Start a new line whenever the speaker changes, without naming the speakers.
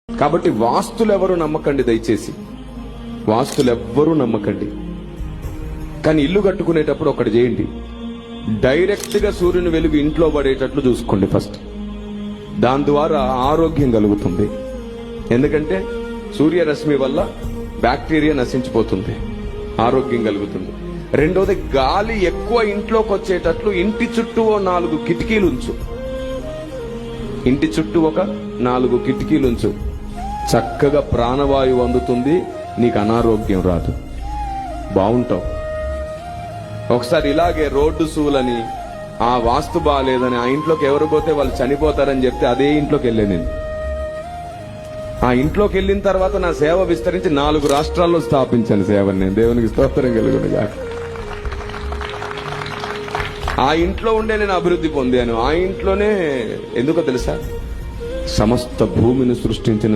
కాబట్టి వాస్తులెవరు నమ్మకండి, దయచేసి వాస్తులెవ్వరూ నమ్మకండి. కానీ ఇల్లు కట్టుకునేటప్పుడు ఒకటి చేయండి, డైరెక్ట్ గా సూర్యుని వెలుగు ఇంట్లో పడేటట్లు చూసుకోండి ఫస్ట్. దాని ద్వారా ఆరోగ్యం కలుగుతుంది. ఎందుకంటే సూర్యరశ్మి వల్ల బ్యాక్టీరియా నశించిపోతుంది, ఆరోగ్యం కలుగుతుంది. రెండోది, గాలి ఎక్కువ ఇంట్లోకి వచ్చేటట్లు ఇంటి చుట్టూ 4 కిటికీలు ఉంచు. ఇంటి చుట్టూ ఒక 4 కిటికీలు ఉంచు. చక్కగా ప్రాణవాయువు అందుతుంది, నీకు అనారోగ్యం రాదు, బాగుంటావు. ఒకసారి ఇలాగే రోడ్డు సూలని, ఆ వాస్తు బాగాలేదని ఆ ఇంట్లోకి ఎవరు పోతే వాళ్ళు చనిపోతారని చెప్తే అదే ఇంట్లోకి వెళ్ళే నేను. ఆ ఇంట్లోకి వెళ్ళిన తర్వాత నా సేవ విస్తరించి 4 రాష్ట్రాల్లో స్థాపించాను సేవని నేను. దేవునికి స్తోత్రం కలుగునుగా. ఆ ఇంట్లో ఉండే నేను అభివృద్ధి పొందాను. ఆ ఇంట్లోనే ఎందుకో తెలుసా, సమస్త భూమిని సృష్టించిన